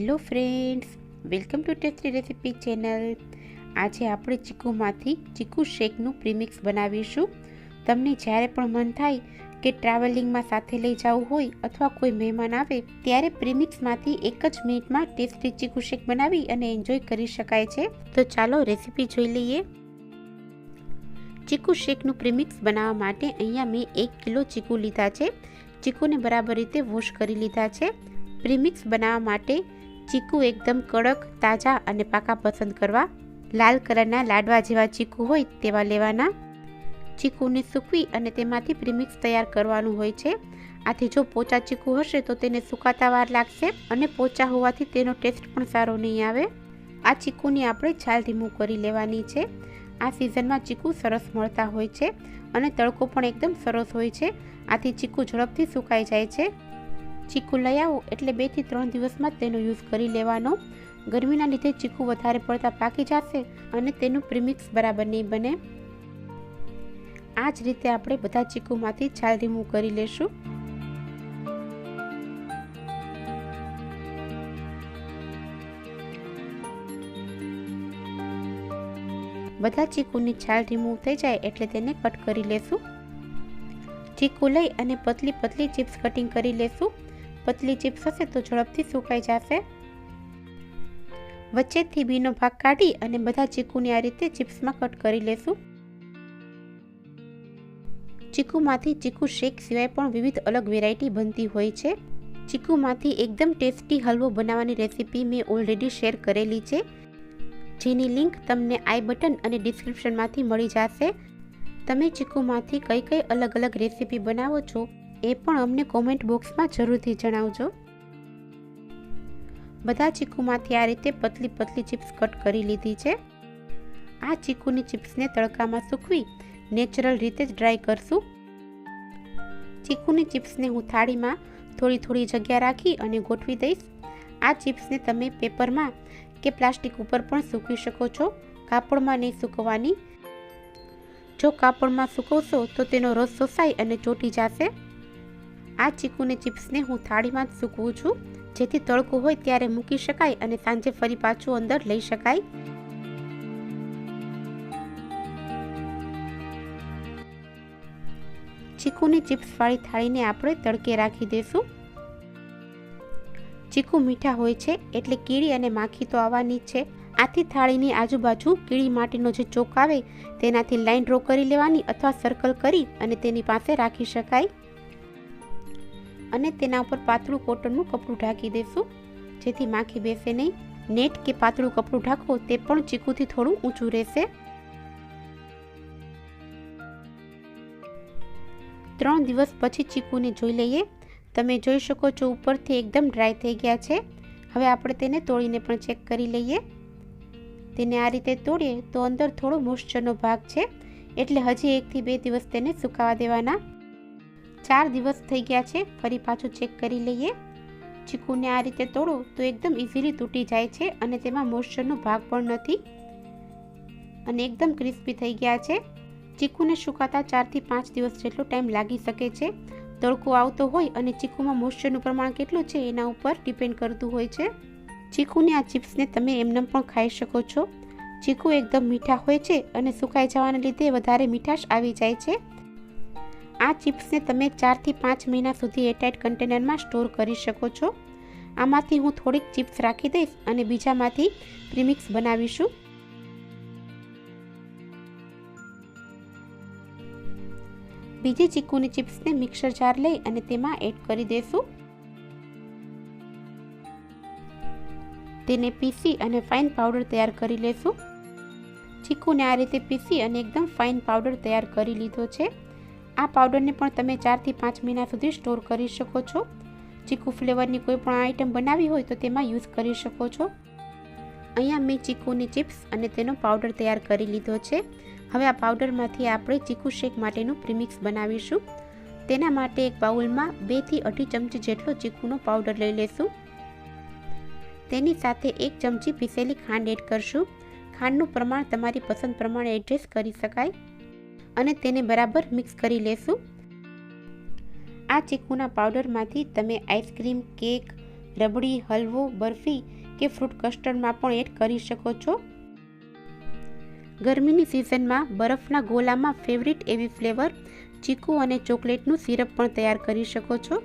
Hello friends, welcome to tasty recipe channel. આજે આપણે ચીકુમાંથી ચીકુ શેકનું પ્રીમિક્સ બનાવીશું. તમને જ્યારે પણ મન થાય કે ટ્રાવેલિંગમાં સાથે લઈ જવું હોય અથવા કોઈ મહેમાન આવે ત્યારે પ્રીમિક્સમાંથી એક જ મિનિટમાં ટેસ્ટી ચીકુ શેક બનાવી અને એન્જોય કરી શકાય છે. તો ચાલો રેસીપી જોઈ લઈએ. ચીકુ શેકનું પ્રીમિક્સ બનાવવા માટે અહીંયા મેં 1 કિલો ચીકુ લીધા છે. ચીકુને બરાબર રીતે વોશ કરી લીધા છે. પ્રીમિક્સ બનાવવા માટે ચીકુ એકદમ કડક, તાજા અને પાકા પસંદ કરવા. લાલ કલરના લાડવા જેવા ચીકુ હોય તેવા લેવાના. ચીકુને સૂકવી અને તેમાંથી પ્રીમિક્સ તૈયાર કરવાનું હોય છે. આથી જો પોચા ચીકુ હશે તો તેને સુકાતા વાર લાગશે અને પોચા હોવાથી તેનો ટેસ્ટ પણ સારો નહીં આવે. આ ચીકુની આપણે છાલ રિમૂવ કરી લેવાની છે. આ સિઝનમાં ચીકુ સરસ મળતા હોય છે અને તડકો પણ એકદમ સરસ હોય છે. આથી ચીકુ ઝડપથી સુકાઈ જાય છે. ચીકુ લઈ આવો એટલે 2 થી 3 દિવસમાં તેનો યુઝ કરી લેવાનો. ગરમીના લીધે ચીકુ વધારે પડતા પાકી જશે અને તેનું પ્રીમિક્સ બરાબર નહીં બને. આ જ રીતે આપણે બધા ચીકુમાંથી છાલ રિમૂવ કરી લેશું. બધા ચીકુની છાલ રિમૂવ થઈ જાય એટલે તેને કટ કરી લેશું. ચીકુ લઈ અને પતલી પતલી ચિપ્સ કટિંગ કરી લેશું. પતલી ચિપ્સ હશે તો ઝડપથી સુકાઈ જશે. વચ્ચેથી બીનો ભાગ કાઢી અને બધા ચીકુને આ રીતે ચિપ્સમાં કટ કરી લેશું. ચીકુમાંથી ચીકુ શેક સિવાય પણ વિવિધ અલગ વેરાયટી બનતી હોય છે. ચીકુમાંથી એકદમ ટેસ્ટી હલવો બનાવવાની રેસીપી મેં ઓલરેડી શેર કરેલી છે, જેની લિંક તમને આઈ બટન અને ડિસ્ક્રિપ્શનમાંથી મળી જશે. તમે ચીકુમાંથી કઈ અલગ અલગ રેસીપી બનાવો છો એ પણ અમને કોમેન્ટ બોક્સમાં જરૂરથી જણાવજો. બધા ચીકુમાંથી આ રીતે પતલી પતલી ચિપ્સ કટ કરી લીધી છે. આ ચીકુની ચિપ્સને તડકામાં સૂકવી નેચરલ રીતે જ ડ્રાય કરશું. ચીકુની ચિપ્સને હું થાળીમાં થોડી જગ્યા રાખી અને ગોઠવી દઈશ. આ ચિપ્સને તમે પેપરમાં કે પ્લાસ્ટિક ઉપર પણ સૂકવી શકો છો. કાપડમાં નહીં સૂકવવાની. જો કાપડમાં સૂકવશો તો તેનો રસ શોષાય અને ચોંટી જશે. આ ચીકુની ચિપ્સને હું થાળીમાં જ સૂકવું છું, જેથી તડકો હોય ત્યારે મૂકી શકાય અને સાંજે ફરી પાછું અંદર લઈ શકાય. ચીકુની ચિપ્સવાળી થાળીને આપણે તડકે રાખી દઈશું. ચીકુ મીઠા હોય છે એટલે કીડી અને માખી તો આવવાની જ છે. આથી થાળીની આજુબાજુ કીડી માટેનો જે ચોક આવે તેનાથી લાઈન ડ્રો કરી લેવાની અથવા સર્કલ કરી અને તેની પાસે રાખી શકાય. અને તેના ઉપર પાતળું કોટનનું કપડું ઢાંકી દેશું, જેથી માખી બેસે નહીં. નેટ કે પાતળું કપડું ઢાંકો તે પણ ચીકુથી થોડું ઊંચું રહેશે. 3 દિવસ પછી ચીકુને જોઈ લઈએ. તમે જોઈ શકો છો ઉપરથી એકદમ ડ્રાય થઈ ગયા છે. હવે આપણે તેને તોડીને પણ ચેક કરી લઈએ. તેને આ રીતે તોડીએ તો અંદર થોડો મોઇસ્ચરનો ભાગ છે, એટલે હજી 1 થી 2 દિવસ તેને સુકાવા દેવાના. 4 દિવસ થઈ ગયા છે. ફરી પાછું ચેક કરી લઈએ. ચીકુને આ રીતે તોડો તો એકદમ ઇઝીલી તૂટી જાય છે અને તેમાં મોઇસ્ચરનો ભાગ પણ નથી અને એકદમ ક્રિસ્પી થઈ ગયા છે. ચીકુને સુકાતા 4 થી 5 દિવસ જેટલો ટાઈમ લાગી શકે છે. તડકો આવતો હોય અને ચીકુમાં મોઇસ્ચરનું પ્રમાણ કેટલું છે એના ઉપર ડિપેન્ડ કરતું હોય છે. ચીકુની આ ચિપ્સને તમે એમનેમ પણ ખાઈ શકો છો. ચીકુ એકદમ મીઠા હોય છે અને સુકાઈ જવાને લીધે વધારે મીઠાશ આવી જાય છે. આ ચિપ્સને તમે 4 થી 5 મહિના સુધી એરટાઇટ કન્ટેનરમાં સ્ટોર કરી શકો છો. આમાંથી હું થોડીક ચિપ્સ રાખી દઈશ અને બીજામાંથી પ્રીમિક્સ બનાવીશું. બીજી ચીકુની ચિપ્સને મિક્સર જાર લઈ અને તેમાં એડ કરી દઈશું. તેને પીસી અને ફાઇન પાવડર તૈયાર કરી લેશું. ચીકુને આ રીતે પીસી અને એકદમ ફાઇન પાવડર તૈયાર કરી લીધો છે. આ પાવડરને પણ તમે 4 થી 5 મહિના સુધી સ્ટોર કરી શકો છો. ચીકુ ફ્લેવરની કોઈ પણ આઈટમ બનાવી હોય તો તેમાં યુઝ કરી શકો છો. અહીંયા મેં ચીકુની ચિપ્સ અને તેનો પાવડર તૈયાર કરી લીધો છે. હવે આ પાવડરમાંથી આપણે ચીકુ શેક માટેનું પ્રીમિક્સ બનાવીશું. તેના માટે એક બાઉલમાં 2 થી 2.5 ચમચી જેટલો ચીકુનો પાવડર લઈ લેશું. તેની સાથે 1 ચમચી પીસેલી ખાંડ એડ કરશું. ખાંડનું પ્રમાણ તમારી પસંદ પ્રમાણે એડજસ્ટ કરી શકાય અને તેને બરાબર મિક્સ કરી લેશું. આ ચીકુના પાવડરમાંથી તમે આઈસ્ક્રીમ, કેક, રબડી, હલવો, બરફી કે ફ્રૂટ કસ્ટર્ડમાં પણ એડ કરી શકો છો. ગરમીની સિઝનમાં બરફના ગોલામાં ફેવરિટ એવી ફ્લેવર ચીકુ અને ચોકલેટનું સિરપ પણ તૈયાર કરી શકો છો.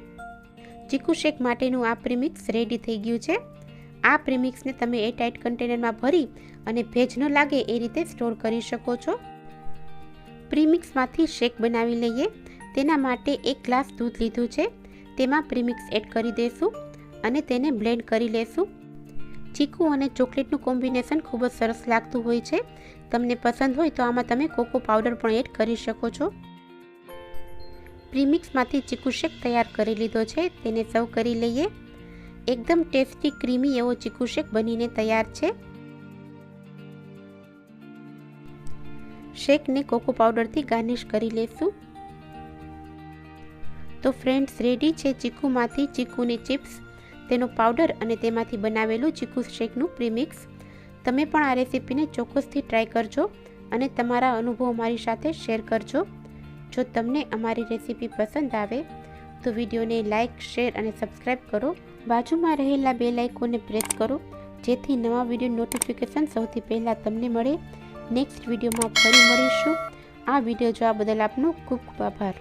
ચીકુ શેક માટેનું આ પ્રીમિક્સ રેડી થઈ ગયું છે. આ પ્રીમિક્સને તમે એરટાઇટ કન્ટેનરમાં ભરી અને ભેજ ન લાગે એ રીતે સ્ટોર કરી શકો છો. પ્રીમિક્સમાંથી શેક બનાવી લઈએ. તેના માટે 1 ગ્લાસ દૂધ લીધું છે. તેમાં પ્રીમિક્સ એડ કરી દઈશું અને તેને બ્લેન્ડ કરી લેશું. ચીકુ અને ચોકલેટનું કોમ્બિનેશન ખૂબ જ સરસ લાગતું હોય છે. તમને પસંદ હોય તો આમાં તમે કોકો પાવડર પણ એડ કરી શકો છો. પ્રીમિક્સમાંથી ચીકુ શેક તૈયાર કરી લીધો છે. તેને સર્વ કરી લઈએ. એકદમ ટેસ્ટી ક્રીમી એવો ચીકુ શેક બનીને તૈયાર છે. શેકને કોકો પાવડરથી ગાર્નિશ કરી લેશું. તો ફ્રેન્ડ્સ, રેડી છે ચીકુમાંથી ચીકુની ચિપ્સ, તેનો પાવડર અને તેમાંથી બનાવેલું ચીકુ શેકનું પ્રીમિક્સ. તમે પણ આ રેસીપીને ચોક્કસથી ટ્રાય કરજો અને તમારા અનુભવો મારી સાથે શેર કરજો. જો તમને અમારી રેસીપી પસંદ આવે તો વિડીયોને લાઇક, શેર અને સબસ્ક્રાઈબ કરો. બાજુમાં રહેલા બેલ આઇકોનને પ્રેસ કરો જેથી નવા વિડીયો નોટિફિકેશન સૌથી પહેલાં તમને મળે. નેક્સ્ટ વિડીયોમાં ફરી મળીશું. આ વિડીયો જોવા બદલ આપનો ખૂબ ખૂબ આભાર.